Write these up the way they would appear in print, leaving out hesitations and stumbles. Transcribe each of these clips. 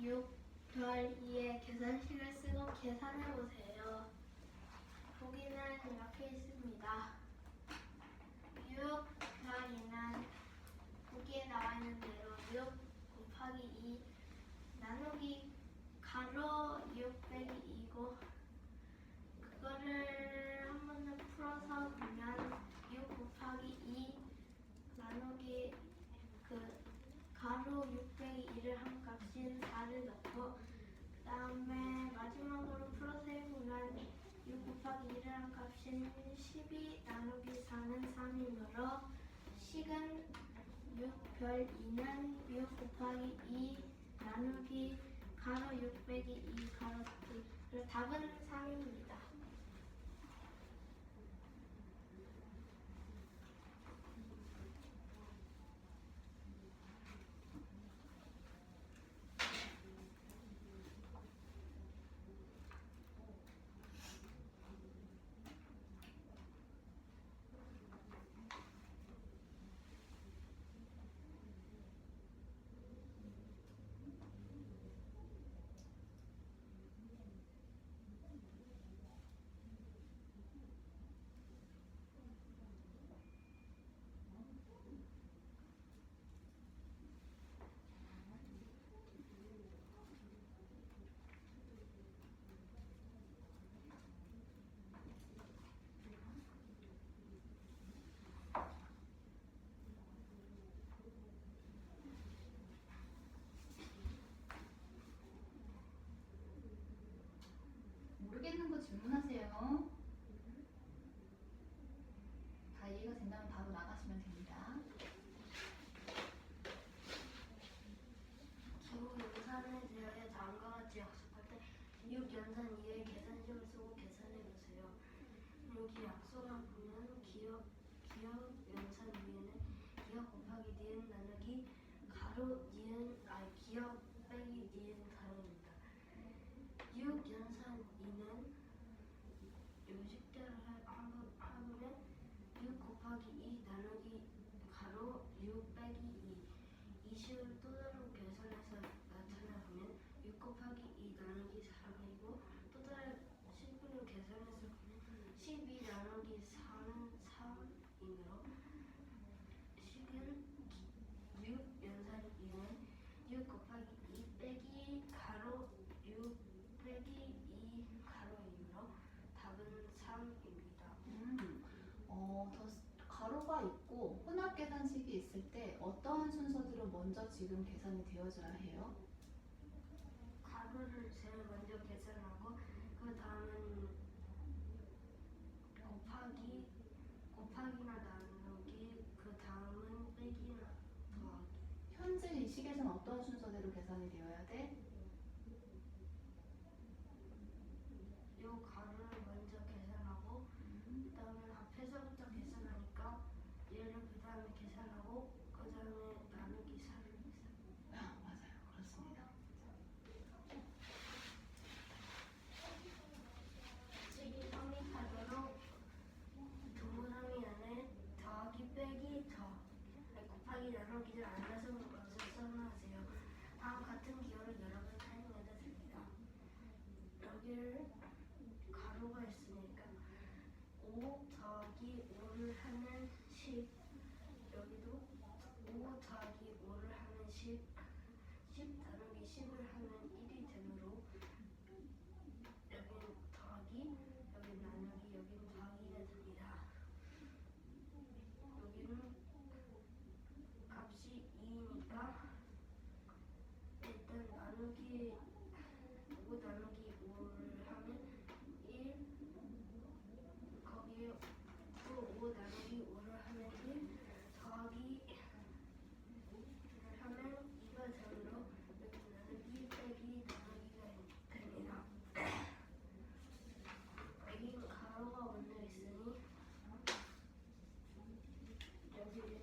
6, 별 2의 계산식을 쓰고 계산해보세요. 보기는 이렇게 있습니다. 6, 별 2는 보기에 나와 있는 대로 6 곱하기 2 나누기 가로 6 빼기 2고 그거를 한 번 더 풀어서 보면 6 곱하기 2 나누기 그 가로 6 빼기 2를 한 값인 4를 넣고 그 다음에 마지막으로 풀어서 해보면 6 곱하기 2를 한 값인 12 나누기 4는 3이므로 식은 6 별 2는 6 곱하기 2 나누기 가로 6 빼기 2 가로 2 그리고 답은 3입니다. 모르겠는 거 질문하세요. 다 이해가 된다면 바로 나가시면 됩니다. 기호 연산에 대하여 다음과 같이 약속할 때 6 연산 2의 계산식을 쓰고 계산해보세요. 여기 약속을 보면 기억 연산 2에는 기억 곱하기 니은 나누기 가로 니은 기억 빼기 니은 가로입니다. 6 연산 2는 요식대로 하면 6 곱하기 2 나누기 가로 6 빼기 2 이 식을 또 다른 계산해서 나타내보면 6 곱하기 2 나누기 4이고 또 다른 식으로 계산해서 보면 12 나누기 4는 3이므로 식은 6 연산 2는 6 곱하기 2 빼기 가로 6 빼기 2 가로이므로 답은 3입니다. 가로가 있고 혼합 계산식이 있을 때 어떠한 순서대로 먼저 지금 계산이 되어져야 해요? 가로를 제일 먼저 계산하고 그 다음은 곱하기나 나누기 그 다음은 빼기나 더하기. 현재 이 식에서는 어떠한 순서대로 계산이 되어야 돼? 요 가로를 먼저 계산하고 그 다음에 앞에서부터 계산하니까 얘를 그 다음에 계산하고 그 다음에 나누기 4를 계산. 맞아요. 그렇습니다. 식이 성립하도록 동그라미 안에 더하기 빼기 곱하기 나누기를 알아서 먼저 써놓으세요. 다음 같은 기호를 여러 번 사용해도 됩니다. 여기를 가로가 있으니까 5 더하기 5를 하면 10 여기도 5 더하기 5를 하면 10 나누기 10을 하면 1이 되므로 여기는 더하기 여기는 나누기 여기는 더하기가 됩니다. 여기는 값이 2니까 일단 나누기 5 나누기 5를 하면 1 거기에 또 5 나누기 5를 하면 1 더하기 를 하면 2가 되므로 여기 나누기 빼기 나누기가 됩니다. 여기 가로가 먼저 있으니 여기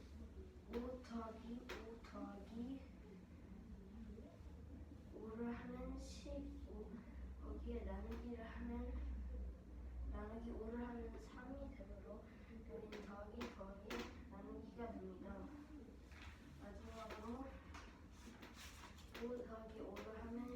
5 더하기 5 더하기 5를 하면 15 거기에 나누기를 하면 나누기 5를 하면 3이 되므로 여기는 더하기 나누기가 됩니다. 마지막으로 5 더하기 5를 하면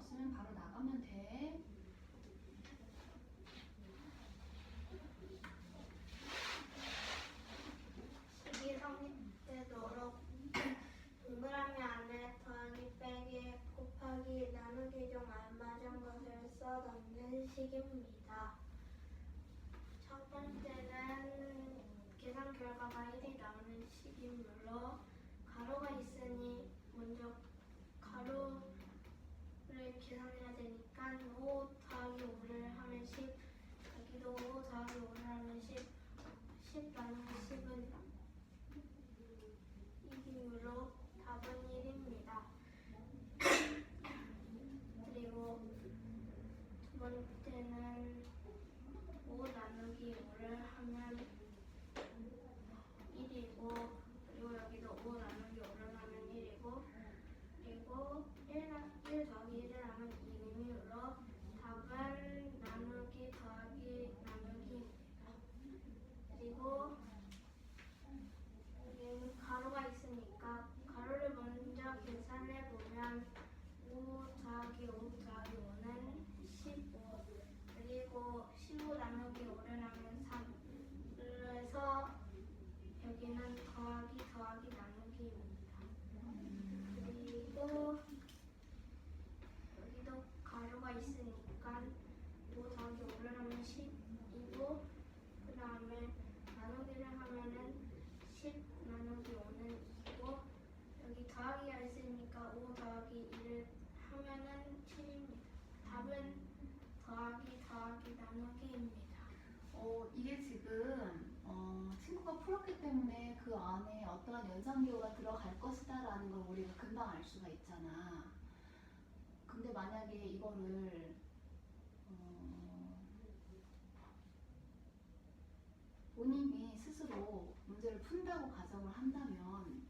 없으면 바로 나가면 돼. 식이성립되도록 동그라미 안에 더하기 빼기 곱하기 나누기 중 알맞은 것을 써 넣는 식입니다. 첫 번째는 계산 결과가 1이 나오는 식이므로 가로가 있으니 먼저 가로를 계산해야 되니까 5 더하기 5를 하면 10, 여기도 5 더하기 5를 하면 10, 10 나누기 10은 1이므로 답은 1입니다. 그리고 두 번째는 5 나누기 5를 하면 1이고, 그리고 여기도 5 나누기 5를 하면 1이고, 그리고 1 더하기 1을 하면 2이므로 답은 나누기 더하기 나누기입니다. 그리고 여기는 가로가 있으니까 가로를 먼저 계산해 보면 5 더하기 5 더하기 5는 15, 그리고 15 나누기 5를 하면 3. 그래서 여기는 더하기 더하기 나누기입니다. 그리고 여기도 가로가 있으니까 5 더하기 5를 하면 10이고, 그 다음에 나누기를 하면은 10 나누기 5는 2고, 여기 더하기가 있으니까 5 더하기 2를 하면은 7입니다. 답은 더하기 더하기 나누기입니다. 이게 지금 친구가 풀었기 때문에 그 안에 어떠한 연산기호가 들어갈 것이다라는 걸 우리가 금방 알 수가 있잖아. 근데 만약에 이거를 본인이 스스로 문제를 푼다고 가정을 한다면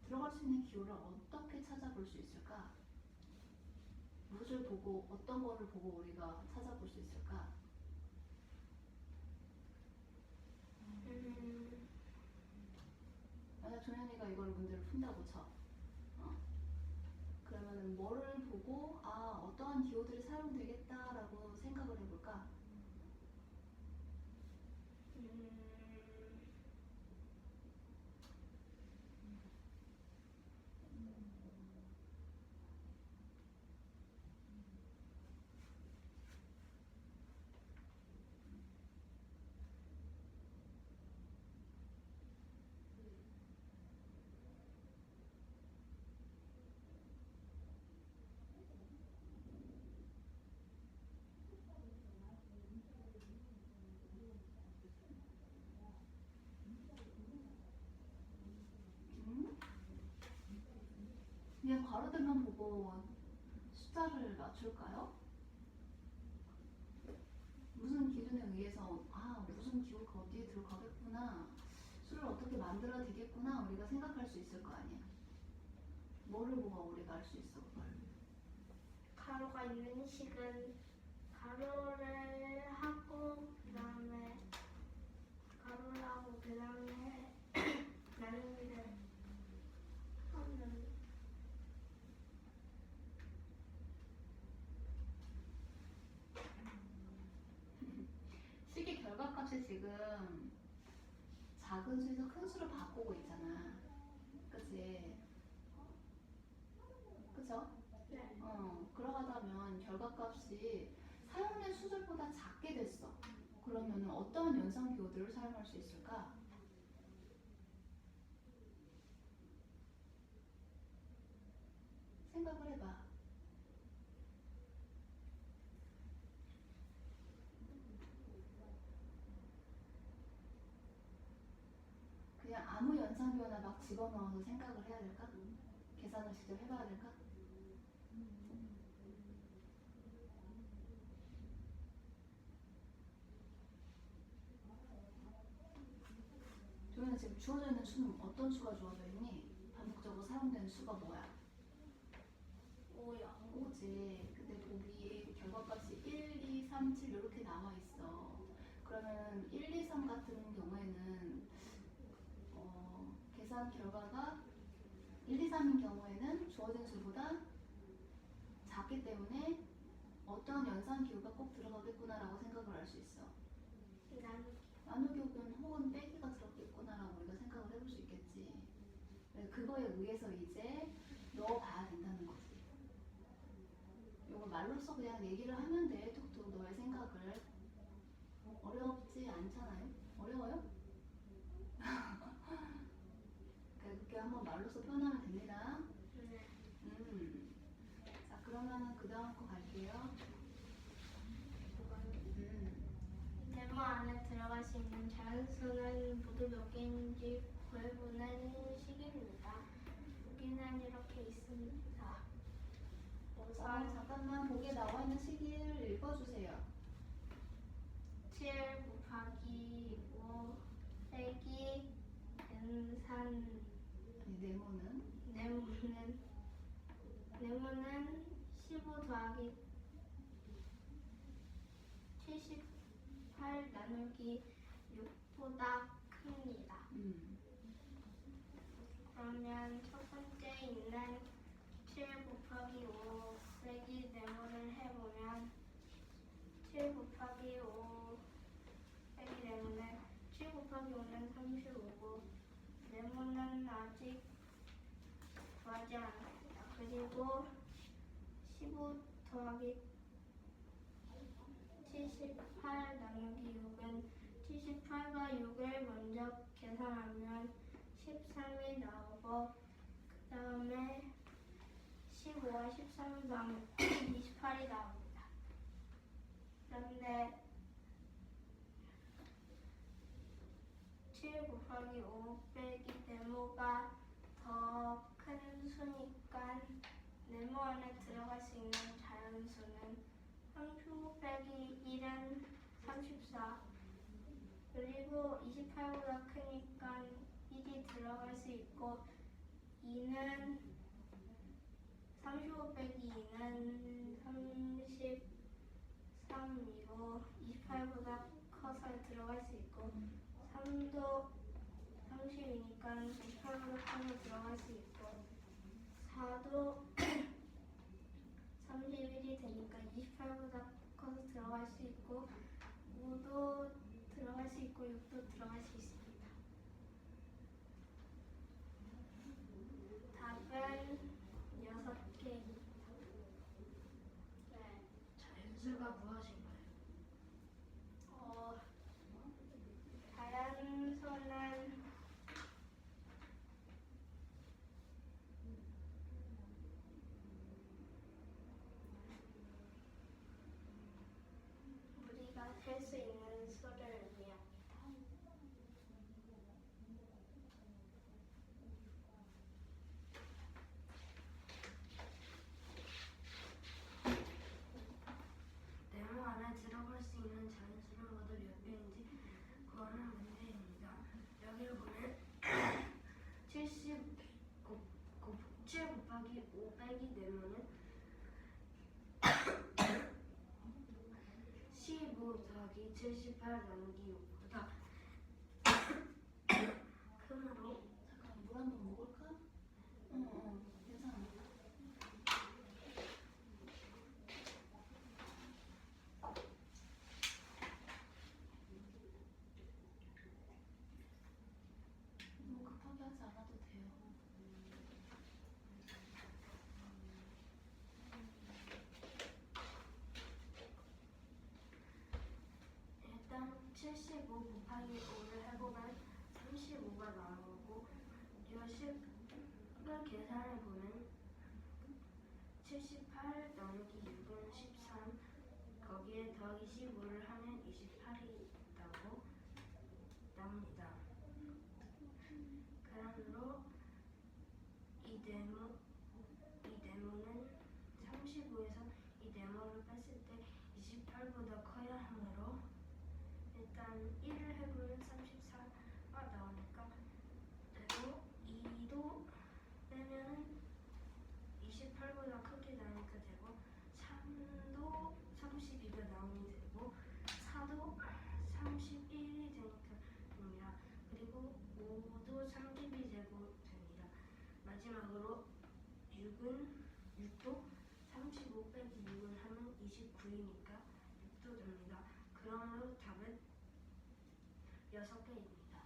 들어갈 수 있는 기호를 어떻게 찾아볼 수 있을까? 무엇을 보고 어떤 거를 보고 우리가 찾아볼 수 있을까? 만약 종현이가 이걸 문제를 푼다고 쳐. 그러면은 뭐를 보고 어떠한 기호들이 사용되겠다라고 생각을 해볼까? 그냥 괄호들만 보고 숫자를 맞출까요? 무슨 기준에 의해서 무슨 기호가 어디에 들어가겠구나, 수를 어떻게 만들어야 되겠구나 우리가 생각할 수 있을 거 아니야. 뭐를 보고 우리가 알 수 있어 그걸? 가로가 있는 식은 가로를 하고 그 다음에 가로를 하고 그 다음에 나누기를 하면 식의 결과값이 지금 작은 수에서 큰 수로 바꾸고 있잖아. 그치? 그쵸? 네. 그러하다면 결과값이 사용된 수들보다 작게 됐어. 그러면 어떠한 연산 기호들을 사용할 수 있을까? 생각을 해봐. 그냥 아무 연산 기호나 막 집어넣어서 생각을 해야 될까? 계산을 직접 해봐야 될까? 조현아, 지금 주어져 있는 수는 어떤 수가 주어져 있니? 반복적으로 사용되는 수가 뭐야? 5요. 5지. 근데 보기 결과값이 1, 2, 3, 7 이렇게 나와 있어. 그러면 1, 2, 3 같은 경우에는 계산 결과가 1, 2, 3인 경우에는 주어진 수보다 같기 때문에 어떤 연산기호가 꼭 들어가겠구나라고 생각을 할 수 있어. 나누기호는 혹은 빼기가 들어가겠구나라고 우리가 생각을 해볼 수 있겠지. 그거에 의해서 이제 넣어봐야 된다는 거지. 이걸 말로써 그냥 얘기를 하면 돼. 툭툭 너의 생각을. 어렵지 않잖아요? 어려워요? 그렇게 한번 말로써 표현하면 됩니다. 자, 그러면은 그 다음 거 갈게요. 네모 안에 들어갈 수 있는 자연수는 모두 몇 개인지 구해보는 식입니다. 여기는 이렇게 있습니다. 자, 잠깐만 보기에 나와 있는 시기를 읽어주세요. 7 곱하기 5 빼기 연산 네모는 15 더하기 78 나누기 6보다 큽니다. 그러면 첫 번째 있는 7 곱하기 5 빼기 네모를 해보면 7 곱하기 5 빼기 네모는 7 곱하기 5는 35고 네모는 아직 구하지 않았습니다. 그리고 15 더하기 78 나누기 6은 78과 6을 먼저 계산하면 13이 나오고 그 다음에 15와 13을 더하면 28이 나옵니다. 그런데 7 곱하기 5 빼기 네모가 더 큰 수니까 네모 안에 들어갈 수 있는 자연수는 30 빼기 1은 34 그리고 28보다 크니까 1이 들어갈 수 있고 2는 35 빼기 2는 33이고 28보다 커서 들어갈 수 있고 3도 30이니까 28보다 커서 들어갈 수 있고 4도 31이 되니까 28보다 커서 들어갈 수 있고 5도 들어갈 수 있고 6도 들어갈 수 있습니다. 답은 6개입니다. 네. 자연수가 무엇인가요? 자연수는 우리가 셀 수 있는 수를 의미합니다. 네모 안에 들어갈 수 있는 자연수는 모두 몇 개인지 구하는 문제입니다. 여기를 보면 7 곱하기 5 빼기 네모는 15 더하기 78 나누기 6보다 크므로 잠깐 물 한 번 먹을까? 괜찮아. 너무 급하게 하지 않아도 돼요. 일단 75 곱하기 5를 해보면 35가 나오고 이것을 계산해보면 78 나누기 6은 13 거기에 더하기 15를 하면 28이 나옵니다. 그러므로 이 네모는 35에서 이 네모를 뺐을 때 28보다 커야 하므로 일단 1을 해보면 34가 나오니까 그리고 2도 빼면 28보다 크게 나오니까 되고 3도 32가 나오니 되고 4도 31이 되니까 됩니다. 그리고 5도 32 되고 됩니다. 마지막으로 6도 35 빼기 29이니까 6도 됩니다. 그러므로 답은 6개입니다.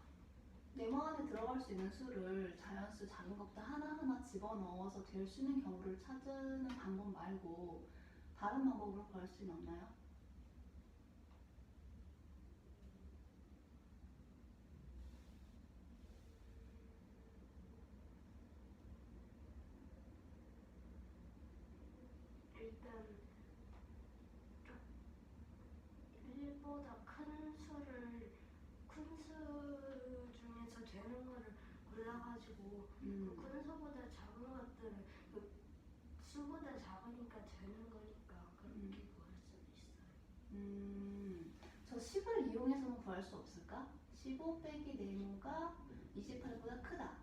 네모 안에 들어갈 수 있는 수를 자연수 작은 것부터 하나하나 집어넣어서 될 수 있는 경우를 찾는 방법 말고 다른 방법으로 구할 수는 없나요? 일단 1보다 큰 수를 큰 수 중에서 되는 거를 골라가지고 그 큰 수보다 작은 것들을 그 수보다 작으니까 되는 거니까 그렇게 구할 수도 있어요. 저 10을 이용해서는 구할 수 없을까? 15 빼기 네모가 28보다 크다.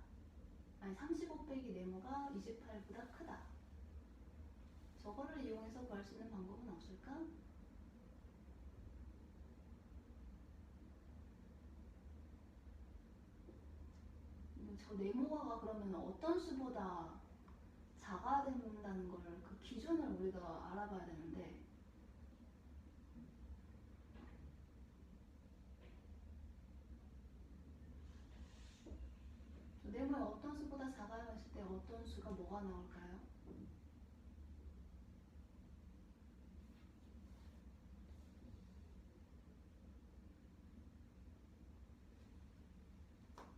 아니 35 빼기 네모가 28보다 크다. 저거를 이용해서 구할 수 있는 방법은 없을까? 저 네모가가 그러면 어떤 수보다 작아야 된다는 걸 그 기준을 우리가 알아봐야 되는데 저 네모에 어떤 수보다 작아야 했을 때 어떤 수가 뭐가 나올까요?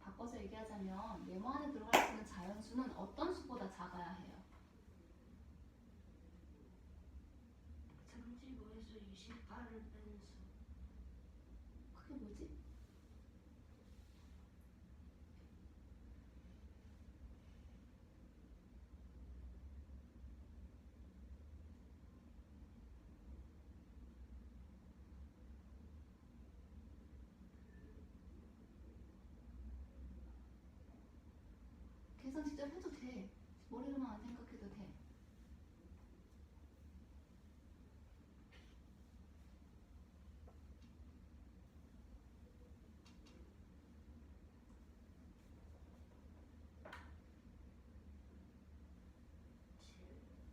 바꿔서 얘기하자면 네모 안에 들어갈 수 있는 자연수는 어떤 수보다 작아야 해요? 35에서 28을 뺀 수. 그게 뭐지? 계산 직접 해도 돼. 머리로만 안 생각해도 돼.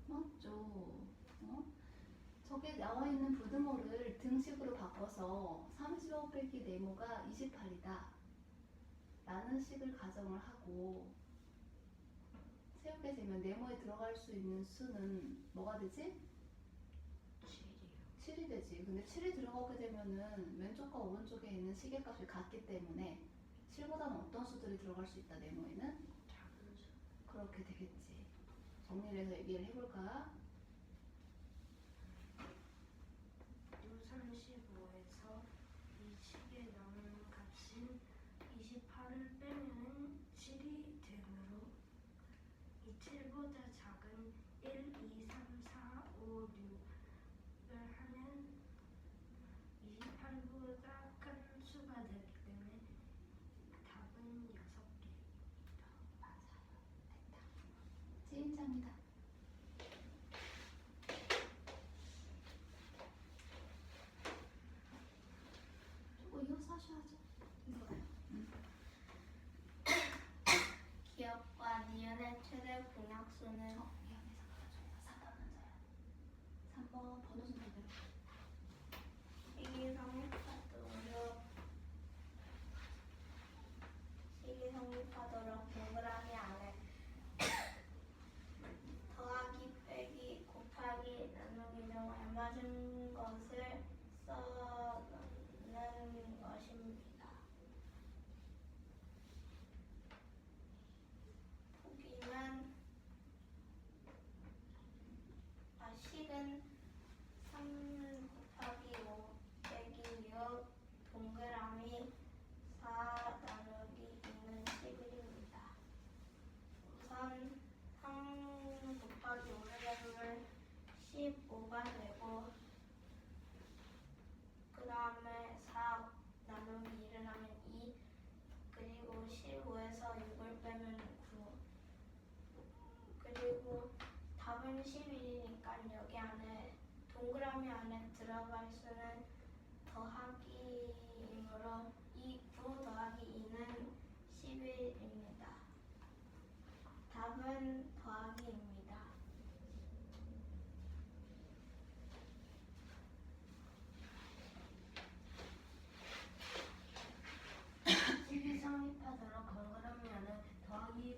맞죠? 저게 나와 있는 부등호를 등식으로 바꿔서 35 빼기 네모가 28이다 라는 식을 가정을 하고 세우게 되면 네모에 들어갈 수 있는 수는 뭐가 되지? 7이요. 7이 되지. 근데 7이 들어가게 되면은 왼쪽과 오른쪽에 있는 시계값이 같기 때문에 7보다는 어떤 수들이 들어갈 수 있다 네모에는? 작은 수. 그렇게 되겠지. 정리를 해서 얘기를 해볼까? U35에서 이 식에 나오는 값인 28을 빼면은 7이 되므로 이 7보다 작은 1, 2, 3, 4, 5, 6을 하면 28보다 큰 수가 되기 때문에 답은 6개입니다. 맞아요. 됐다. 찐짱이다. 저거 이어서 하셔야죠. 이거요. 기업과 니은의 최대 공약수는 미안해서 그러죠. 3번 문제야. 3번 번호 순서대로. 시기성립하도록 동그라미 안에 더하기 빼기 곱하기 나누기 중 알맞은 것을 써넣는 것입니다. 식은 3 곱하기 5 빼기 6 동그라미 4 나누기 2는 11입니다. 우선 3 곱하기 5를 해보면 15가 되고 그 다음에 4 나누기 2를 하면 2 그리고 15에서 6을 빼면 9 그리고 답은 11이니까 여기 안에 동그라미 안에 들어갈 수는 더하기이므로 이 9 더하기 2는 11입니다. 답은 더하기입니다.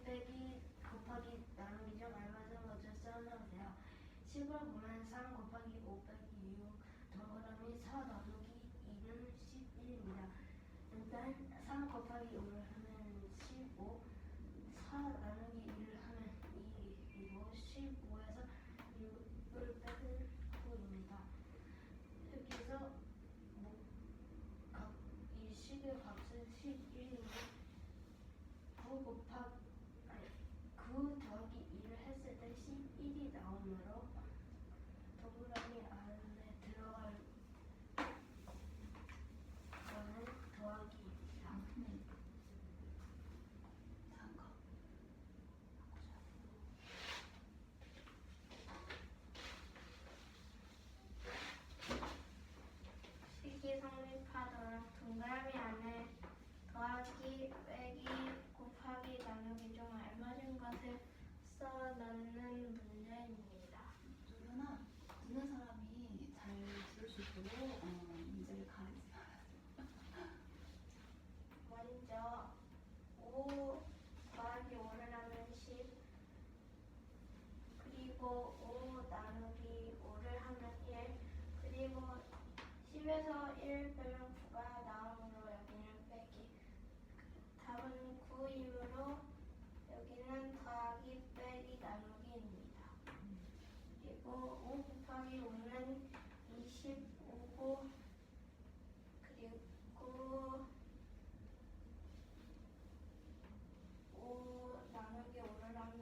빼기 곱하기 나누기 중 알맞은 것을 써주세요. 10을 보면 3 곱하기 5 빼기 6 동그라미 4 나누기 2는 11입니다. 일단 3 곱하기 5를 하면 15, 4 나누기 2를 하면 2이고 15에서 6을 빼는 9입니다. 여기서 이 식의 값은 11이니 9 더하기 2를 했을 때 11이 나오므로 동그라미 안에 들어갈 거는 더하기입니다. 다음 거. 식이 성립하도록 동그라미 안에 더하기, 빼기, 곱하기, 나누기 중 알맞은 것을 써 넣는 문제입니다. 누나 듣는 사람이 잘 들을 수 있도록 문제를 가리지 말아요. 먼저 5 더하기 5를 하면 10, 그리고 5 나누기 5를 하면 1, 그리고 10에서 1 빼면 9가 나오므로 여기는 빼기. 답은 9이므로 여기는 더하기, 빼기, 나누기입니다. 그리고 5 곱하기 5는 25고, 그리고 5 나누기 5를 하면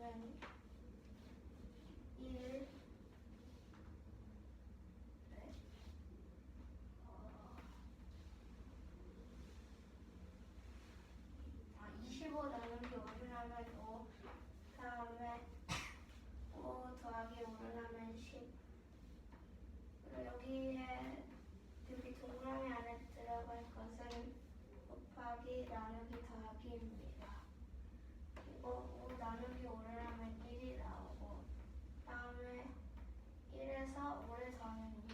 1, 25 나누기 5를 하면 5, 그 다음에 5 더하기 5를 하면 10. 그리고 여기 동그라미 안에 들어갈 것은 곱하기, 나누기, 더하기입니다. 그리고 5 나누기 5를 하면 1이 나오고, 그 다음에 1에서 5를 더하면 6,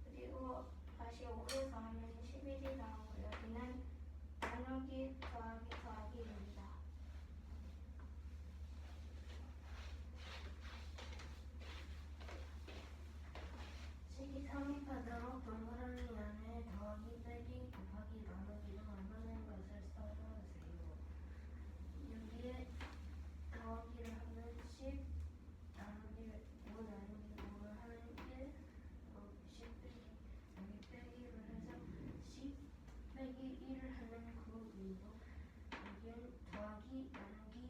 그리고 다시 5를 더하면 11이 나오고, 여기는 나누기, 더하기, 더하기입니다. 식이 성립하도록 동그라미 안에 더하기, 빼기, 곱하기, 나누기 중 알맞은 것을 써주세요. 여기에 더하기를 하면 10, 나누기 5 나누기 5를 하면 1, 10 빼기, 여기 빼기를 해서 10 빼기 1을 하면 9이고, 여기는 더하기, 나누기,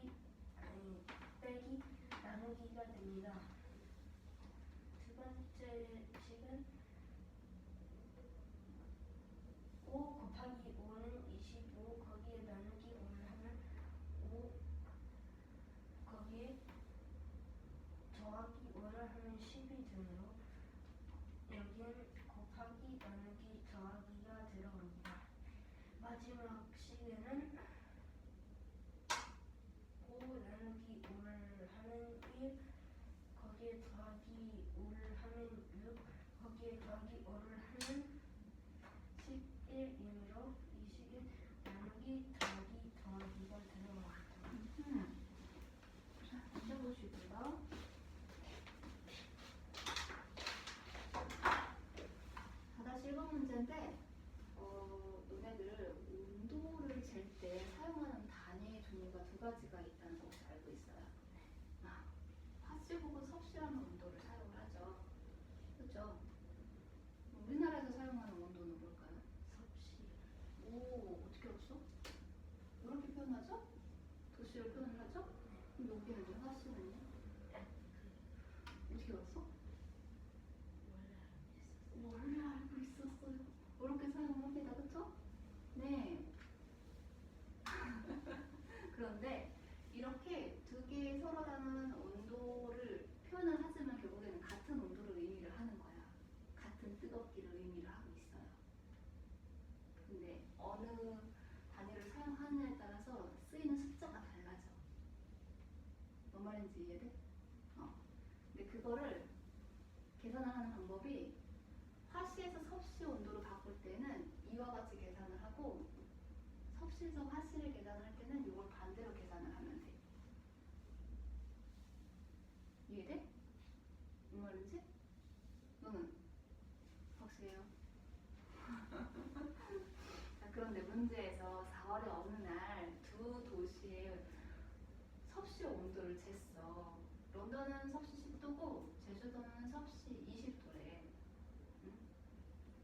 빼기, 나누기가 됩니다. 두 번째 식은 5 곱하기 5는 25, 거기에 나누기 5를 하면 5, 거기에 더하기 5를 하면 10이 되므로 여기는 곱하기, 나누기, 더하기가 들어갑니다. 마지막 식에는 5 나누기 5를 하면 1, 거기에 더하기 5를 하면 6, 거기에 더하기 5를 하면 11이므로 이 식은 나누기, 더하기, 더하기가 들어갑니다. 자, 드셔보시고요. 다다시 1번 문제인데, 너네들 온도를 잴 때 사용하는 단위의 종류가 두 가지가 있다는 거 혹시 알고 있어요? 화씨 혹은 섭씨라는 온도를 사용을 하죠. 그렇죠? 우리나라에서 사용하는 온도는 뭘까요? 섭씨. 오, 어떻게 알았어? 이렇게 표현하죠? 도시를 표현을 하죠? 그럼 여기는요? 화씨는요? 어떻게 알았어? 원래 알고 있었어요. 이렇게 사용합니다. 그쵸? 네. 그런데 이렇게 두 개의 서로 다른 온도를 표현을 하지만 결국에는 같은 온도를 의미를 하는 거야. 같은 뜨겁기를 의미를 하고 있어요. 근데 어느 단위를 사용하느냐에 따라서 쓰이는 숫자가 달라져. 뭔 말인지 이해돼? 근데 그거를 계산을 하는 방법이 화씨에서 섭씨 온도로 바꿀 때는 이와 같이 계산을 하고 섭씨에서 화씨를 계산할 때는 이걸 반대로 계산을 하면 돼. 이해돼? 무슨 말인지? 너는? 확실해요? 자, 그런데 문제에서 4월의 어느 날 두 도시의 섭씨 온도를 쟀어. 런던은 섭씨 10도고 제주도는 섭씨 20도래.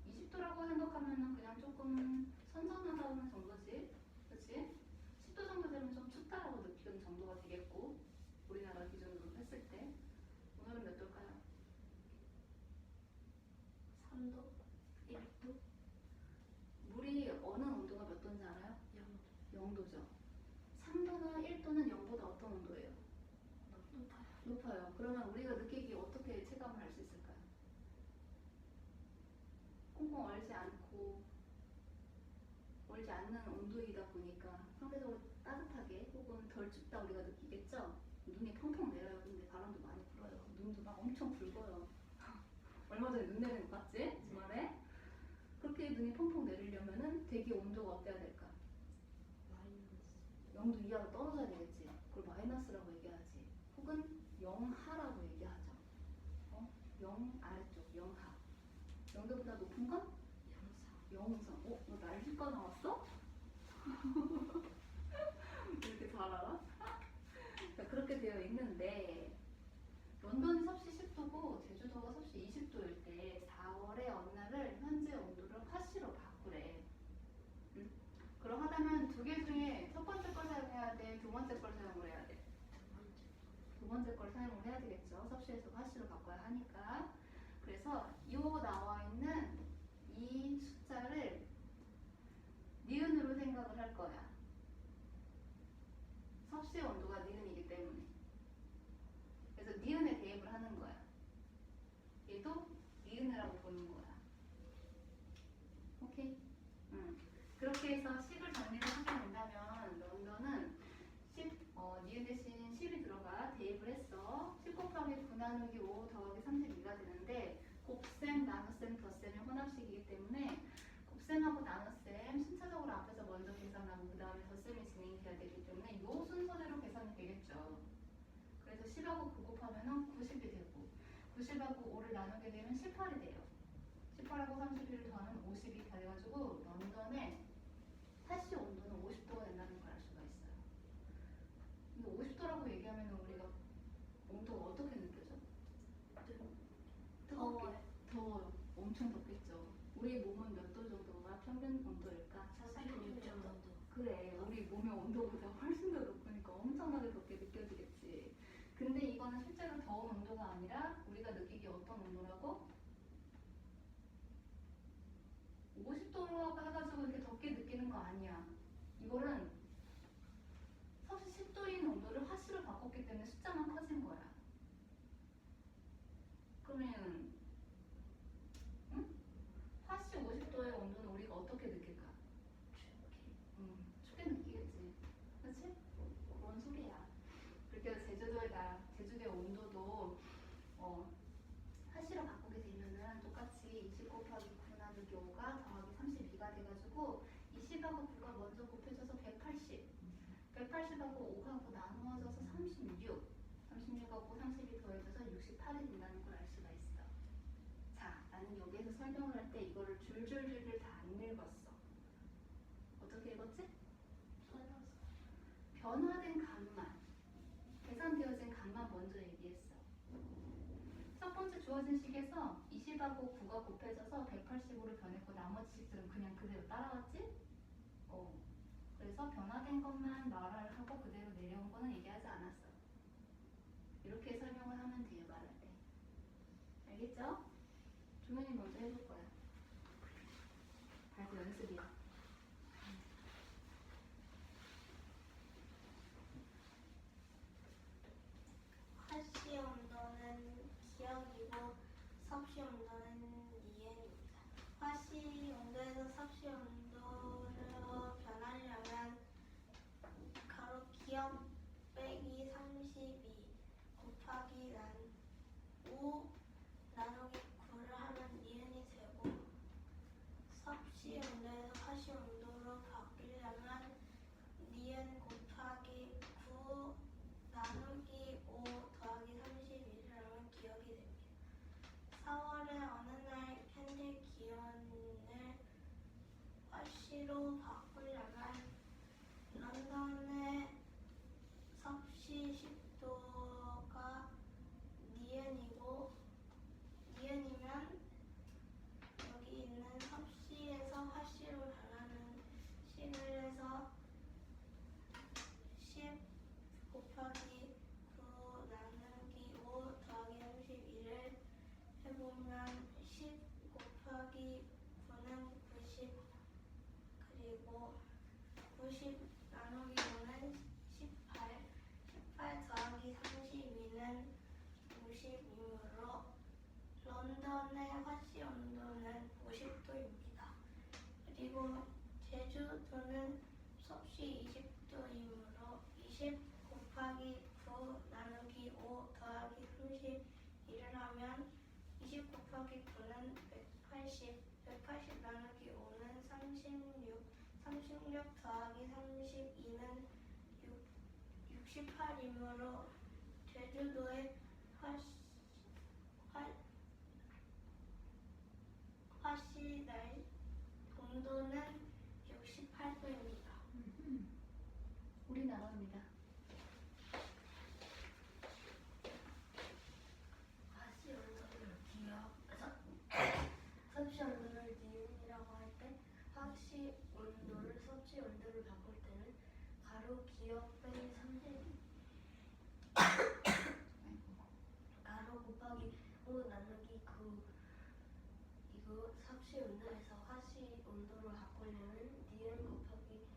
20도라고 생각하면은 그냥 조금 선선하다는 정도지. 그치? 10도 정도 되면 좀 춥다라고 느끼는 정도가 되겠고, 우리나라 기준으로 했을 때. 오늘은 몇 도일까요? 3도? 1도? 물이 어느 온도가 몇 도인지 알아요? 0도죠. 3도나 1도는 0보다 어떤 온도예요? 높아요. 높아요. 그러면 우리가 느끼기 어떻게 체감을 할 수 있을까요? 꽁꽁 얼지 않고 얼지 않는 온도이다 보니까 상대적으로 따뜻하게 혹은 덜 춥다 우리가 느끼겠죠? 눈이 펑펑 내려요. 근데 바람도 많이 불어요. 눈도 막 엄청 붉어요. 얼마 전에 눈 내린 거 봤지? 주말에? 그렇게 눈이 펑펑 내리려면은 대기 온도가 어때야 될까? 0도 이하로 떨어져야 되겠지. 그걸 마이너스라고 얘기하지. 혹은 영하라고 얘기하죠. 0 아래쪽, 영하. 0도보다 높은 건? 영상. 너 날씨과 나왔어? 이렇게 잘 알아? 자, 그렇게 되어 있는데 런던이 섭씨 10도고 제주도가 섭씨 20도일 때 4월의 어느 날을 현재 온도를 화씨로 바꾸래. 그러하다면 두 개 중에 첫 번째 걸 사용해야 돼? 두 번째 걸 사용을 해야 돼? 두 번째 걸 사용을 해야 되겠죠. 섭씨에서 화씨로 바꿔야 하니까. 그래서 이 나와 있는 이 숫자를 니은으로 생각을 할 거야. 섭씨 온도가 니은이기 때문에. 그래서 니은에 대입을 하는 거야. 얘도 니은이라고 보는 거야. 오케이? 그렇게 해서 10을 정리를 하게 된다면 런던은 10, 니은 대신 10이 들어가 대입을 했어. 10 곱하기 9 나누기 5 더하기 32가 되는데 곱셈, 나눗셈, 덧셈의 혼합식이기 때문에 곱셈하고 나눗셈 순차적으로 앞에서 먼저 계산하고 그 다음에 덧셈이 진행돼야 되기 때문에 이 순서대로 계산이 되겠죠. 그래서 10하고 9 곱하면 90이 되고 90하고 5를 나누게 되면 18이 돼요. 18하고 31을 더하면 50이 돼가지고 런던의 화씨 온도는 50도가 된다는 걸 알 수가 있어요. 근데 50도라고 얘기하면 우리가 온도가 어떻게 느껴져? 뜨겁게? 더워요. 엄청 덥겠죠. 우리 몸은 몇 도 정도가 평균 온도일까? 46.5도. 그래, 우리 몸의 온도보다 훨씬 더 높으니까 엄청나게 덥게 느껴지겠지. 근데 이거는 실제로 더운 온도가 아니라 우리가 느끼기 어떤 온도라고? 50도라고 해가지고 이렇게 덥게 느끼는 거 아니야. 이거는 섭씨 10도인 온도를 화씨로 바꿨기 때문에 숫자만 커진 거야. 그러면 화씨 50도의 온도는 우리가 어떻게 느낄까? 춥게 느끼겠지. 그렇지? 그런 소리야. 그렇게 해서 제주도의 온도도 화씨로 바꾸게 되면은 똑같이 20 곱하기 9 나누기 5가 더하기 32가 돼가지고 20하고 9가 먼저 곱해져서 180. 180하고 5하고 나누어져서 36. 36하고 30이 더해져서 68이 된다는 걸 알 수가 있어. 자, 나는 여기에서 설명을 할 때 이거를 줄줄줄줄 다 안 읽었어. 어떻게 읽었지? 변화된 값만, 계산되어진 값만 먼저 얘기했어. 첫 번째 주어진 식에서 20하고 9가 곱해져서 180으로 변했고 나머지 식들은 그냥 그대로 따라왔지? 그래서 변화된 것만 말을 하고 그대로 내려온 거는 얘기하지 않았어. 이렇게 설명을 하면 돼요, 말할 때. 알겠죠? 종현이 먼저 해볼 거야. 발표 연습이야. 화씨 온도는 기억이고 섭씨 온도는 니은입니다. 화씨 온도에서 섭씨 온도로 변하려면 가로 기억 빼기 32 곱하기 5 나누기 9를 하면 니은이 되고 섭씨 온도에서 화씨 온도로 바뀌려면 니은 곱하기 9 나누기 5 더하기 32를 섭씨로 바꾸려면 런던의 섭씨 10도가 니은이면 여기 있는 섭씨에서 화씨로 변하는 식을 해서 10 곱하기 9 나누기 5 더하기 32를 해보면 10 곱하기 9는 90 그리고 90 나누기 5는 18 18 더하기 32는 50이므로 런던의 화씨 온도는 50도입니다. 그리고 제주도는 섭씨 20도이므로 20 곱하기 9 나누기 5 더하기 32를 하면 20 곱하기 9는 180 180 나누기 5는 36 36 더하기 32는 68이므로 제주도의 화씨 날 동도는 68도입니다. 우리나라입니다. 화씨 온도를 섭씨 온도를 니은이라고 할 때 화씨 온도를 섭씨 온도를 바꿀 때는 가로 기억 빼기 30 가로 곱하기 5 나누기 9 이거 섭씨 온도에서 화씨 온도로 바꾸려면 니은 곱하기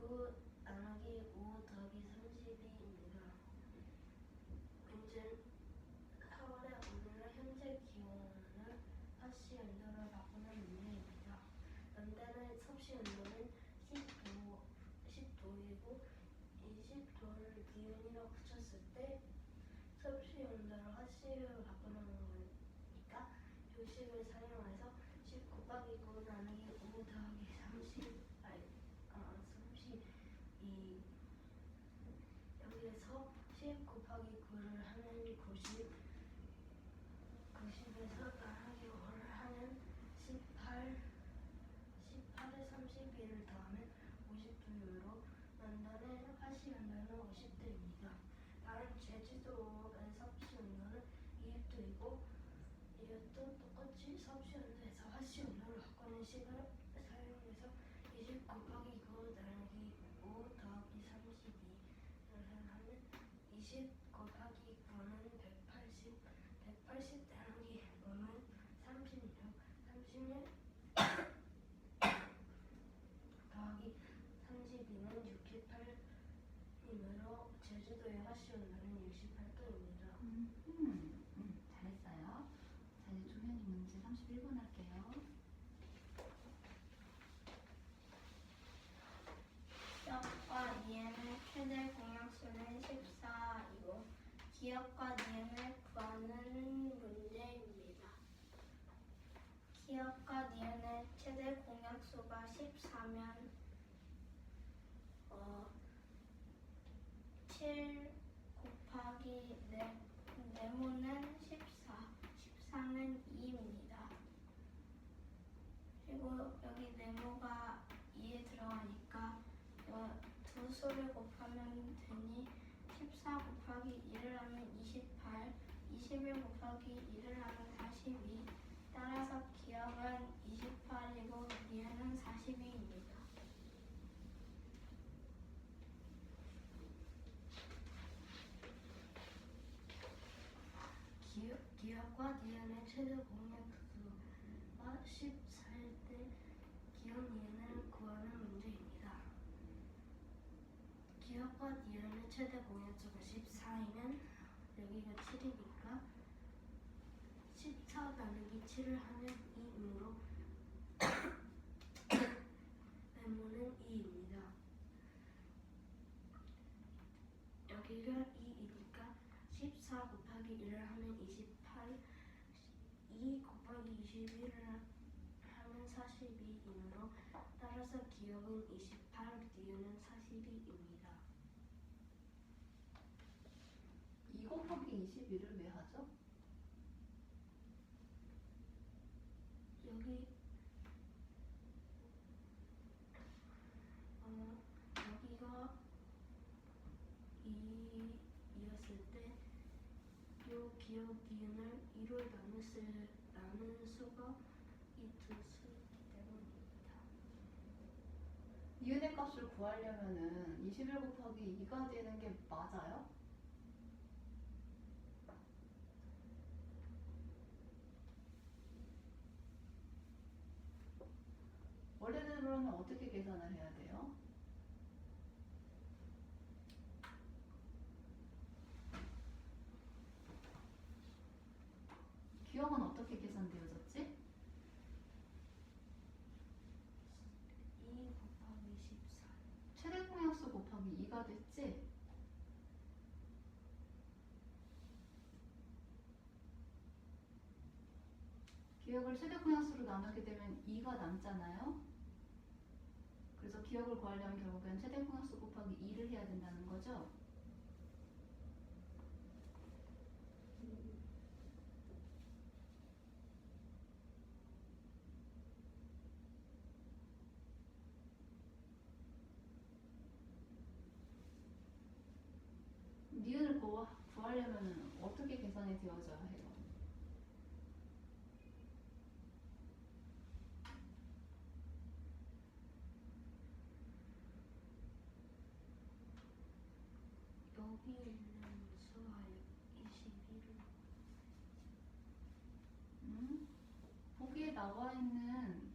9 나누기 5 더하기 32입니다. 문제는 4월의 오늘의 현재 기온을 화씨 온도로 바꾸는 문제입니다. 런던의 섭씨 온도는 10도이고 20도를 기온이라고 붙였을 때 섭씨 온도를 화씨로 바꾸는 거니까 요식을 사용해서 10 곱하기 9 나누기 5 더하기 32 여기에서 10 곱하기 9를 하면 90 90에서 나누기 5를 하면 18 18에 32를 더하면 50도이므로 런던의 화씨 온도는 50도입니다. 다른 제주도의 섭씨 온도는 20도이고 이것도 똑같이 섭씨 온도에서 화씨 온도를 바꾸는 식을 사용해서 20 곱하기 9 나누기 5 더하기 32를 하면 20 곱하기 9는 180 180 나누기 5는 36 36 더하기 32는 68이므로 제주도의 화씨 온도는 68도입니다. 잘했어요. 자, 이제 조현이 문제 31번 할게요. 기억과 니은의 최대 공약수는 14이고 기억과 니은을 구하는 문제입니다. 기억과 니은의 최대 공약수가 14면 7 곱하기 네모는 14 14는 2입니다. 그리고 여기 네모가 2에 들어가니까 두 수를 곱하면 되니 14 곱하기 2를 하면 28 21 곱하기 2를 하면 42 따라서 기억은 28이고 니은은 42입니다. 기억과 니은의 최대 공약수가 14일 때 기억 니은을 구하는 문제입니다. 기억과 니은의 최대 공약수가 14이면 여기가 7이니까 14 나누기 7을 하면 2이므로 네모는 2입니다. 여기가 2이니까 14 곱하기 1을 하면 28 2 곱하기 21을 하면 42이므로 따라서 기억은 28, 니은은 42입니다. 2 곱하기 21을 왜 하죠? 여기 기억 니은을 2로 나눈 수가 이 두 수이기 때문입니다. 니은의 값을 구하려면은 21 곱하기 2가 되는 게 맞아요? 원래대로는 어떻게 계산을 해야 돼요? 기억은 어떻게 계산되어졌지? 2 곱하기 14. 최대 공약수 곱하기 2가 됐지? 기억을 최대 공약수로 나누게 되면 2가 남잖아요? 그래서 기억을 구하려면 결국엔 최대 공약수 곱하기 2를 해야 된다는 거죠? 니은을 구하려면 어떻게 계산이 되어져야 해요? 여기 있는 수가 21을 보기에 나와 있는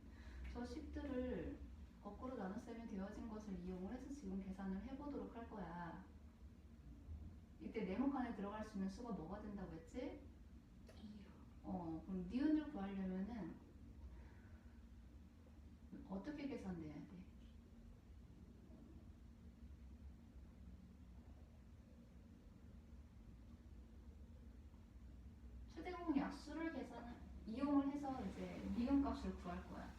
저 식들을 거꾸로 나눗셈이 되어진 것을 이용을 해서 지금 계산을 해보도록 할 거야. 이때 네모칸에 들어갈 수 있는 수가 뭐가 된다고 했지? 2요. 그럼 니은을 구하려면은 어떻게 계산돼야 돼? 최대공 약수를 이용을 해서 이제 니은 값을 구할 거야.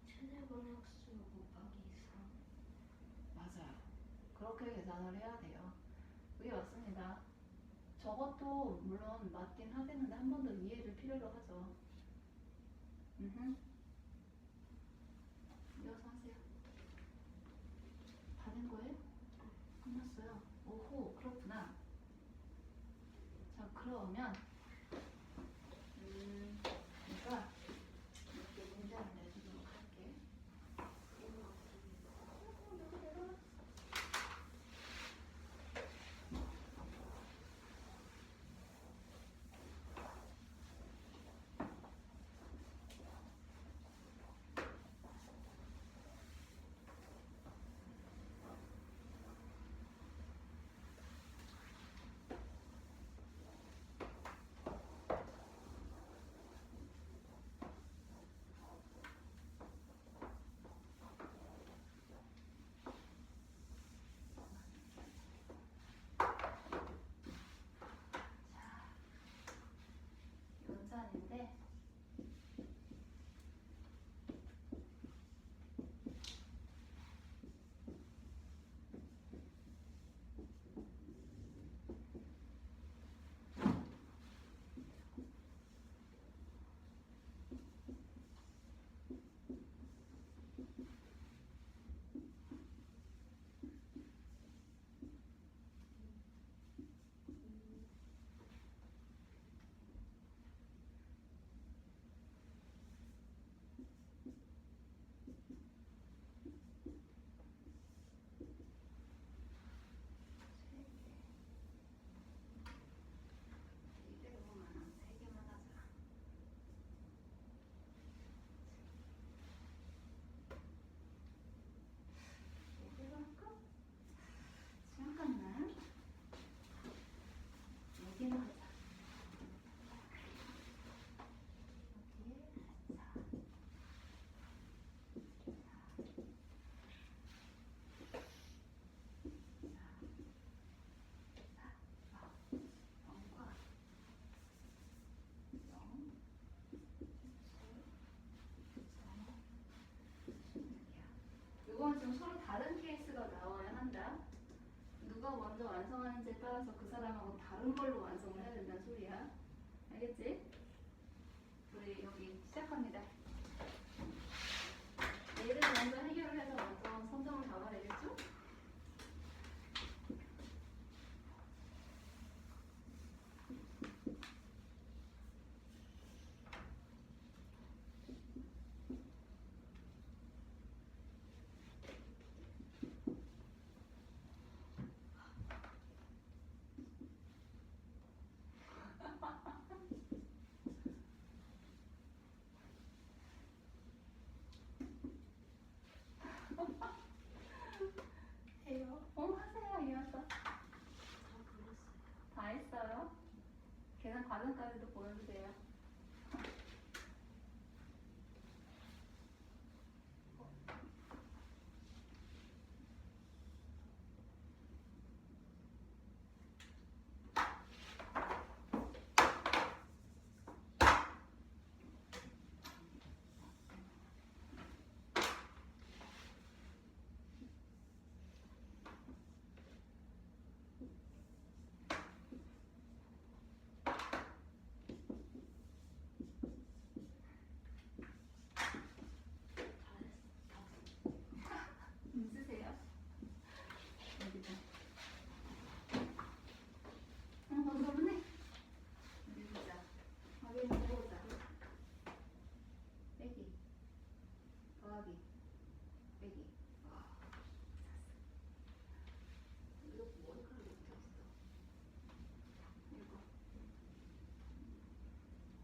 최대 공약수 곱하기 3. 맞아요. 그렇게 계산을 해야 돼요. 그게 맞습니다. 저것도 물론 맞긴 하겠는데 한 번 더 이해를 필요로 하죠. 이어서 하세요. 다 된 거예요? 끝났어요. 오호, 그렇구나. 자, 그러면 내가 이렇게 문제를 내주도록 할게. 완성하는지에 따라서 그 사람하고 다른 걸로 완성을 해야 된다는 소리야. 알겠지? 우리 여기 시작합니다. 얘를 먼저 해결을 해서 먼저 선점을 잡아야 되겠죠? 해요. 하세요. 이어서. 다 그렸어요. 다 했어요? 계산 과정까지도 보여주세요. 쓰세요. 여기다. 그러네. 어디 보자. 확인해보자. 빼기. 더하기. 빼기. 이거 머리카락이 어디 갔어? 이거.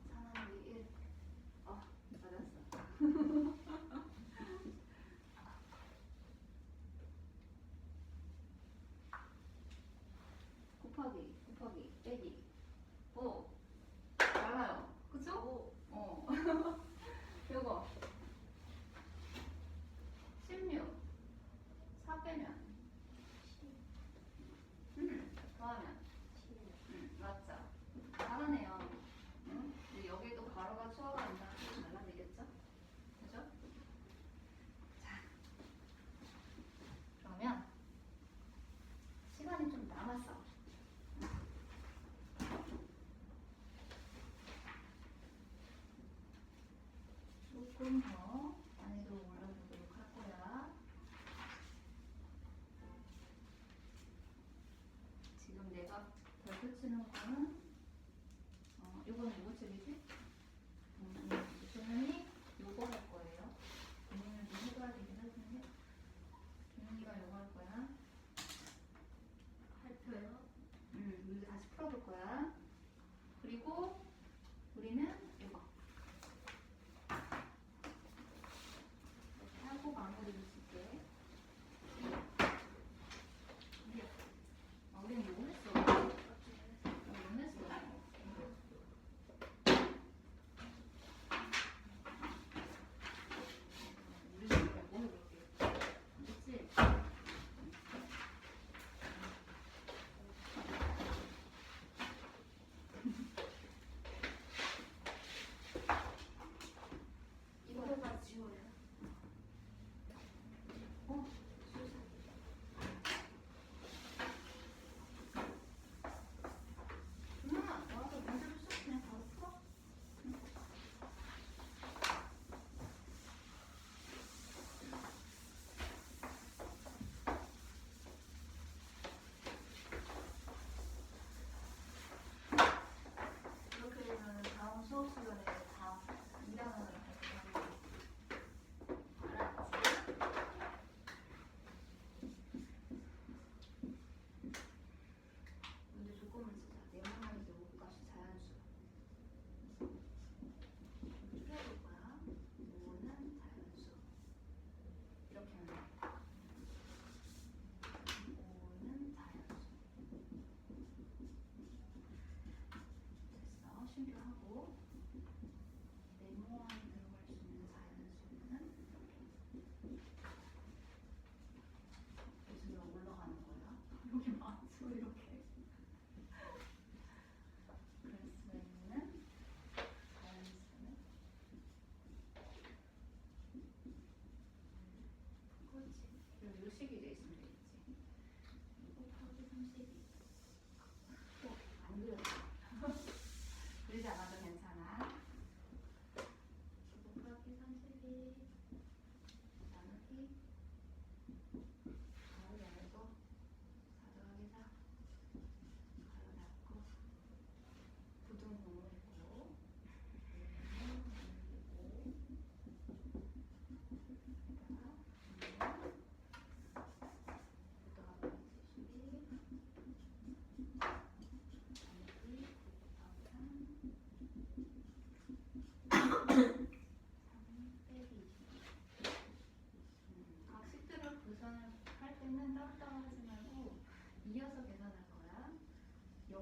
4 나누기 1. 맞았어. 곱하기, 빼기. 달라요. 그쵸? 요거. 16. 4 빼면. 더하면. 맞죠? 잘하네요. 근데 여기도 가로가 추가가 된다는 뜻이 달라지겠죠? 그죠? 자. 그러면 시간이 좀 남았어. 조금 더 난이도 올려보도록 할 거야. 지금 내가 별표 치는 거는 이거는 누구 책이지? 준현이 요거 할 거예요. 준현이는 좀 해봐야 되긴 할 텐데 준현이가 요거 할 거야. 발표요. 문제 다시 풀어볼 거야. 그리고 우리는 이거 이렇게 하고 마무리를 줄게. 우리는 이거 했어. 이거 했어. 우리는 이거 뭐 해볼게. 그치?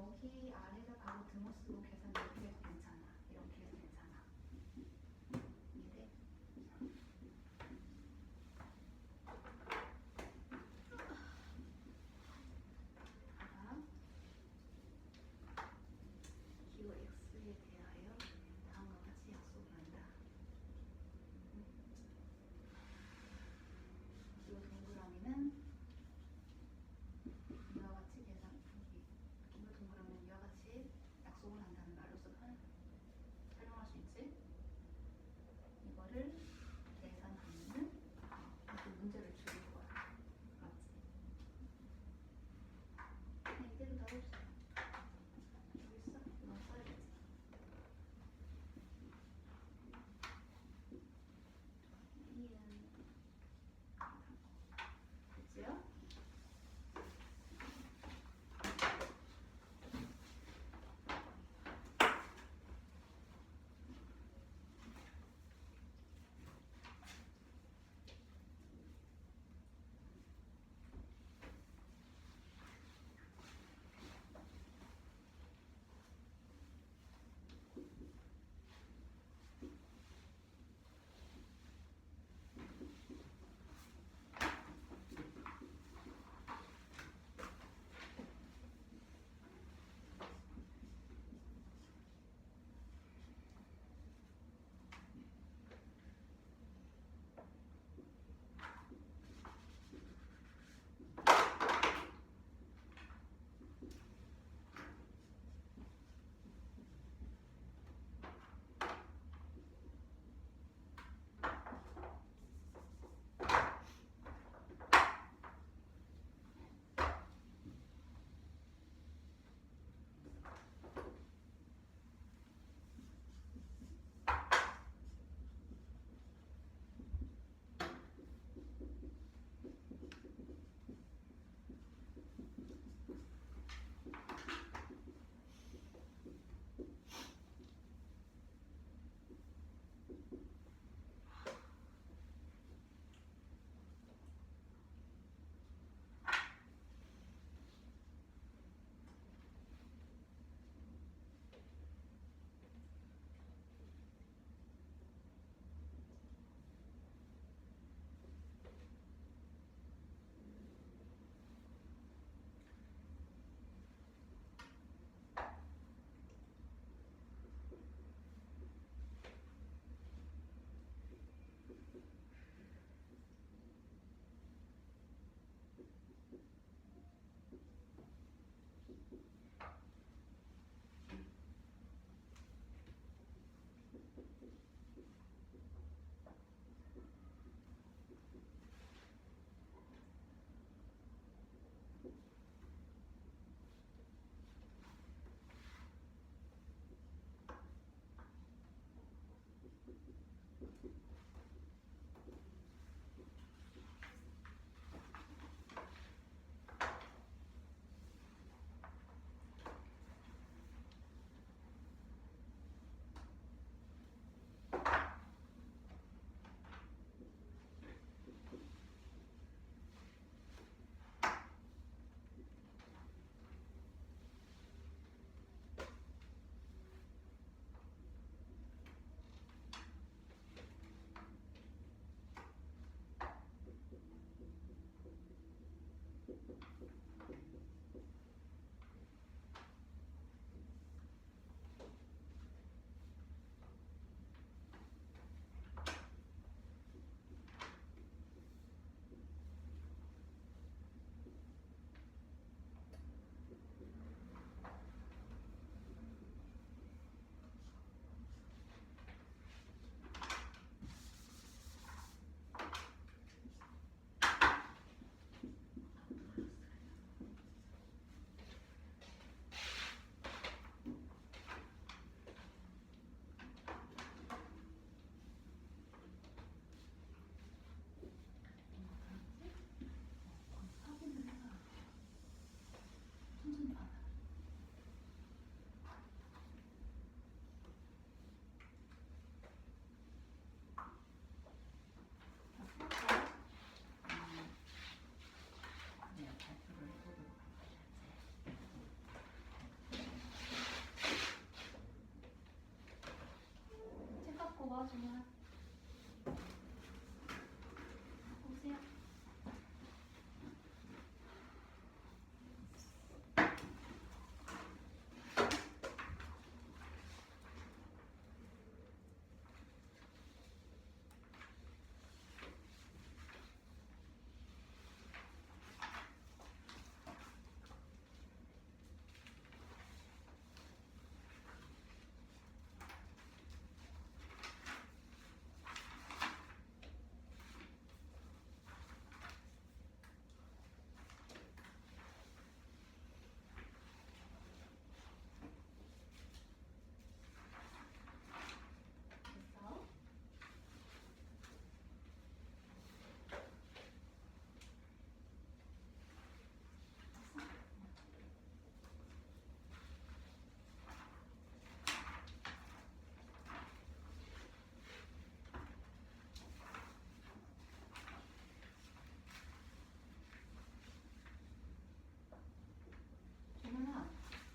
여기 아래를 바로 등호 쓰고 계산 이렇게 해도 괜찮아. 이렇게 해도 괜찮아. 이해돼? 다음 기호 X에 대하여 다음과 같이 약속을 한다. 기호 동그라미는 이와 같이 계산 기호 동그라미는 이와 같이 약속을 한다는 말로 써주세요.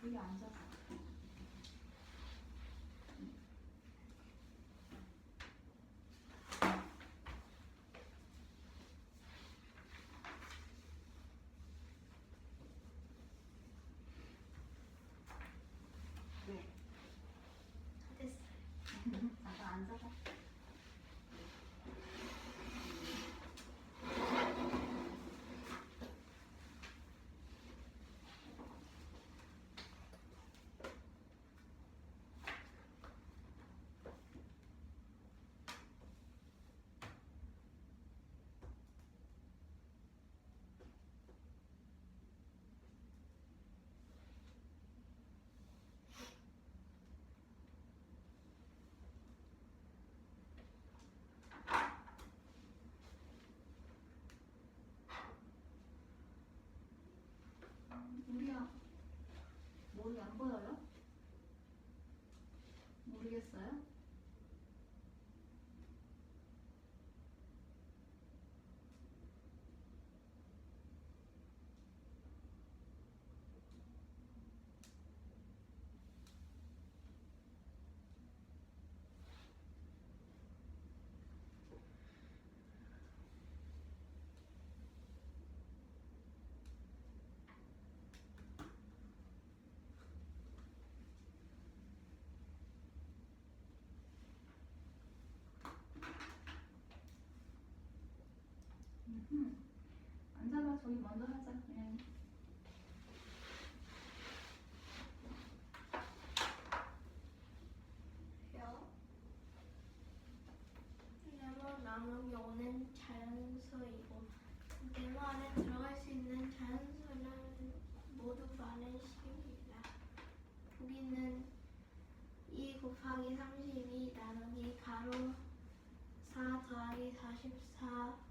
여기 앉아서. 네. 됐어요. 잠깐 앉아서. 우리야, 머리 안 보여요? 모르겠어요? 앉아봐. 저기 먼저 하자. 그냥. 요. 네모 나누기 5는 자연수이고 네모 안에 들어갈 수 있는 자연수는 모두 많은 10입니다. 보기는 2 곱하기 32 나누기 가로 4 더하기 44는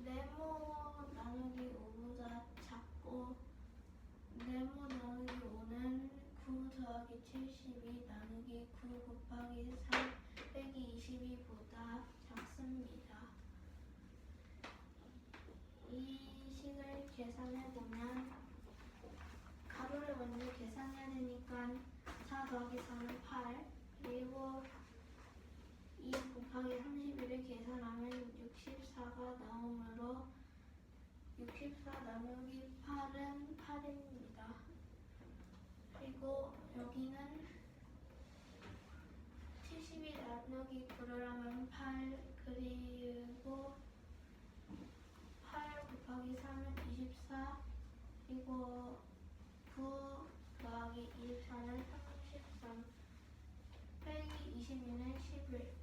네모 나누기 5보다 작고 네모 나누기 5는 9 더하기 72 나누기 9 곱하기 3 빼기 22보다 작습니다. 이 식을 계산해보면 가로를 먼저 계산해야 되니까 4 더하기 4는 8 그리고 2 곱하기 31을 계산하면 64가 나오므로 64 나누기 8은 8입니다. 그리고 여기는 72 나누기 9를 하면 8 그리고 8 곱하기 3은 24 그리고 9 더하기 24는 33 빼기 22는 11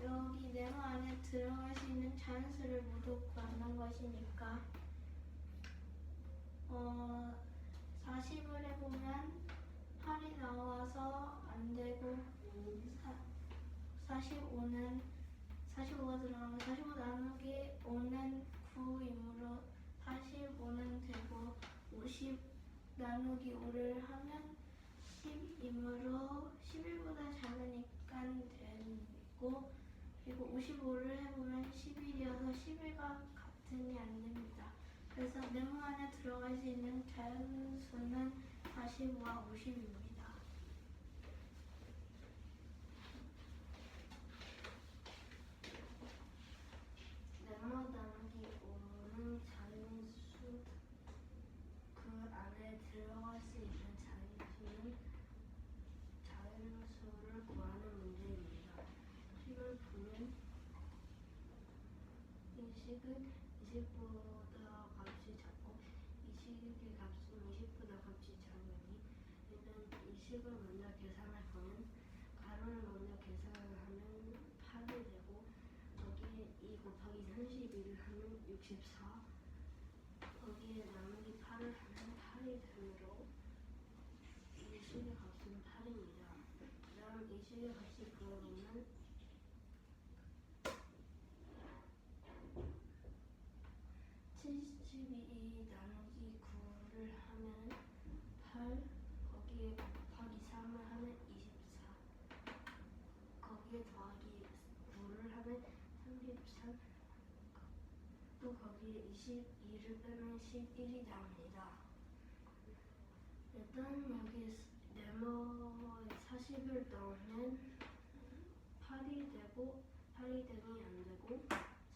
여기 네모 안에 들어갈 수 있는 자연수를 모두 구하는 것이니까 40을 해보면 8이 나와서 안되고 45가 들어가면 45 나누기 5는 9이므로 45는 되고 50 나누기 5를 하면 10이므로 11보다 작으니까 되고 그리고 55를 해보면 11이어서 11과 같으니 안됩니다. 그래서 네모 안에 들어갈 수 있는 자연수는 45와 50입니다. 네모 나누기 5는 자연수 그 안에 들어갈 수 있는 자연수를 구하는 문제입니다. 식을 보면 이 식은 20보다 값이 작고 이 식의 값은 20보다 값이 작으니 일단 이 식을 먼저 계산해 보면 가로를 먼저 계산을 하면 8이 되고 여기에 2 곱하기 31을 하면 64 거기에 나누기 8을 하면 8이 되므로 이 식의 값은 8입니다. 그 다음 이 식의 값을 구해보면 72 나누기 9를 하면 8 거기에 곱하기 3을 하면 24 거기에 더하기 9를 하면 33 또 거기에 22를 빼면 11이 나옵니다. 일단 여기 네모에 40을 넣으면 8이 되니 안 되고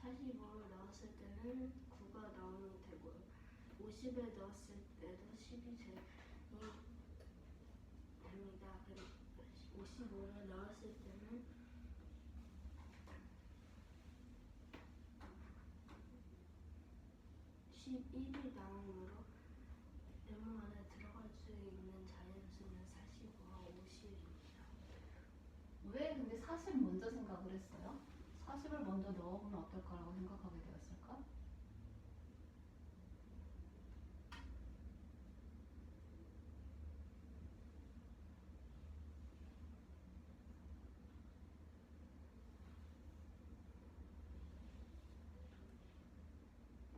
45를 넣었을 때는 9가 나오면 되고요. 50을 넣었을 때도 10이 됩니다. 그리고 55를 넣었을 때는 11이 나오므로 네모 안에 들어갈 수 있는 자연수는 45와 50입니다. 왜 근데 40 먼저 생각을 했어요? 40을 먼저 넣어보면 어떨까라고 생각하게 되었을까?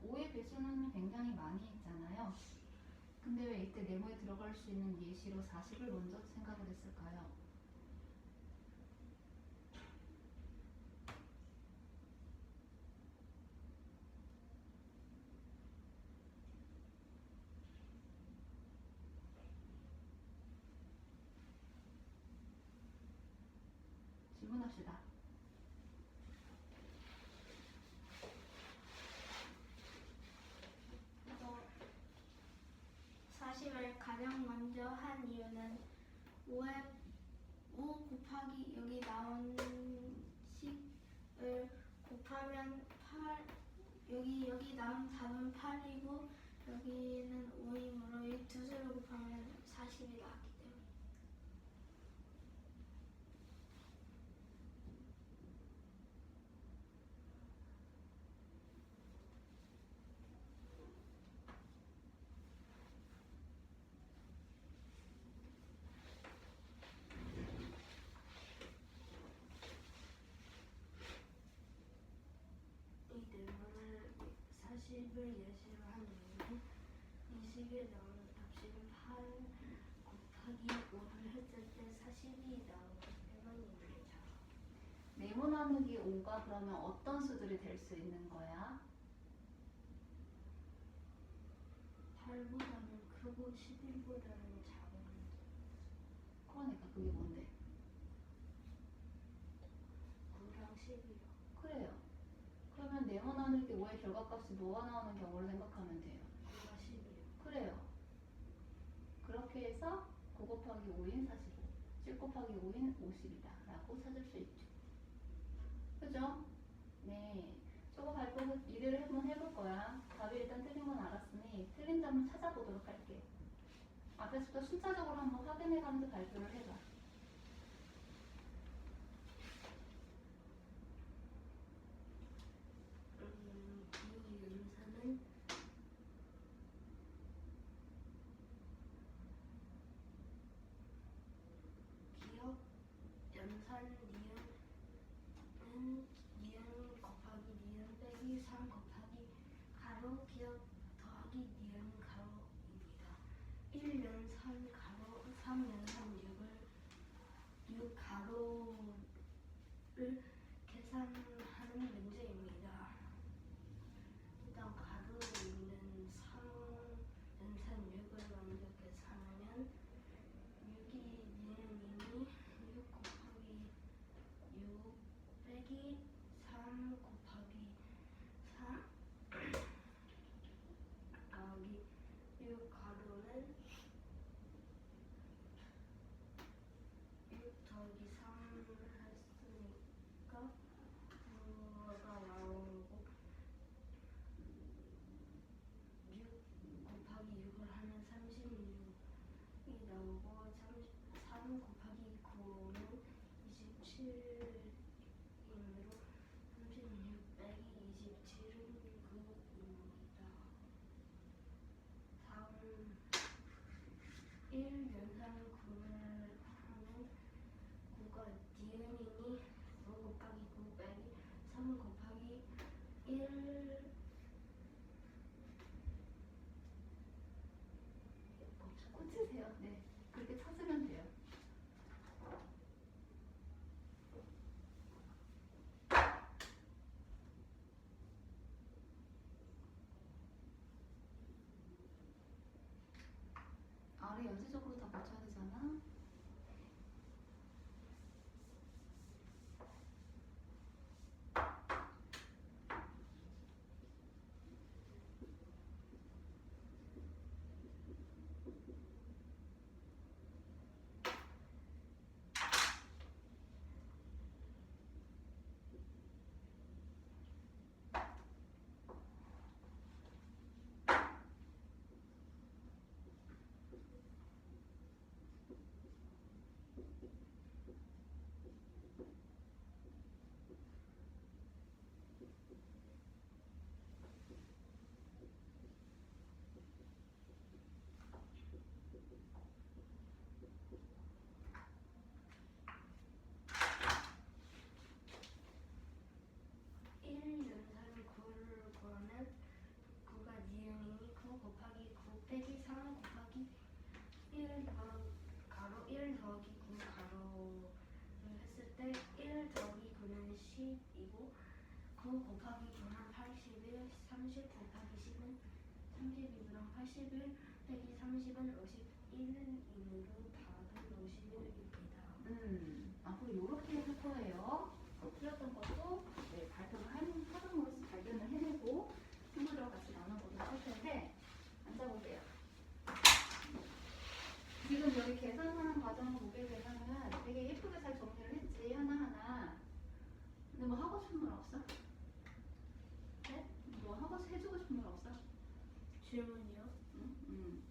오의 배수는 굉장히 많이 있잖아요. 근데 왜 이때 네모에 들어갈 수 있는 예시로 40을 먼저 생각을 했을까요? 질문합시다. 그래서 40을 가장 먼저 한 이유는 5 곱하기 여기 나온 10을 곱하면 8 여기 나온 답은 8이고 여기는 5이므로 이 두 수를 곱하면 40이 나왔기 때문에 이 네모를 40을 예시로 한 이유는 이 식에 나오는 답식은 8 곱하기 5를 했을 때 40이 나오기 때문입니다. 네모 나누기 5가 그러면 어떤 수들이 될 수 있는 거야? 8보다는 크고 11보다는 작은 그러니까 그게 뭔데? 9랑 10이요. 그래요. 그러면 네모 나누기 5의 결과값이 뭐가 나오는 경우를 생각하면 돼요. 9가 10이요. 그래요. 그렇게 해서 9 곱하기 5인 45, 7 곱하기 5인 50이다 라고 찾을 수 있죠. 그죠? 네. 저거 발표 이대로 한번 해볼 거야. 답이 일단 틀린 건 알았으니 틀린 점을 찾아보도록 할게. 앞에서부터 순차적으로 한번 확인해가면서 발표를 해봐. 이 연산은 기억 연산 니은은 니은 곱하기 니은 빼기 3 곱하기 가로 기억 더하기 니은 가로입니다. 1 연산 가로 3 연산 6 가로를 계산하는 문제입니다. 일단 가로에 있는 3 연산 6을 먼저 계산하면 6이 니은이니 6 곱하기 6 빼기 3 곱하기 3 더하기 6 가로는 6 더하기 3을 했으니까 아래 연쇄적으로 다 붙여야 되잖아. 연산 9를 구하면 9가 니은이니 9 곱하기 9 빼기 3 곱하기 1 가로 1 더하기 9 가로를 했을 때 1 더하기 9는 10이고 9 곱하기 9는 81, 30 곱하기 10은 32랑 81 빼기 30은 51이므로 답은 51입니다. 앞으로 이렇게 할 거예요. 틀렸던 것도 네, 발표를 함으로써 발견을 해내고 친구들과 같이 나눠보도록 할 텐데 앉아보세요. 지금 여기 계산하는 과정을 보게 되면은 되게 예쁘게 잘 정리를 했지 하나하나. 근데 뭐 하고 싶은 말 없어? 네? 뭐 하고 해주고 싶은 말 없어? 질문이요? 응?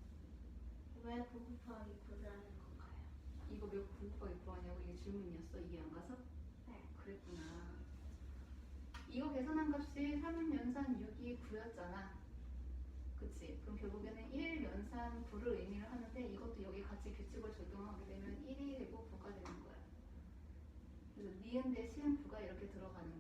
왜 9 곱하기 9를 하는 건가요? 이거 몇 국어가 입고 하냐고 이게 질문이었어? 이게 안 가서? 네. 그랬구나. 이거 계산한 값이 3 연산 6이 9였잖아. 그치? 그럼 결국에는 1 연산 9를 의미를 하는데 이것도 여기 같이 규칙을 적용하게 되면 1이 되고 9가 되는 거야. 그래서 니은 대신 9가 이렇게 들어가는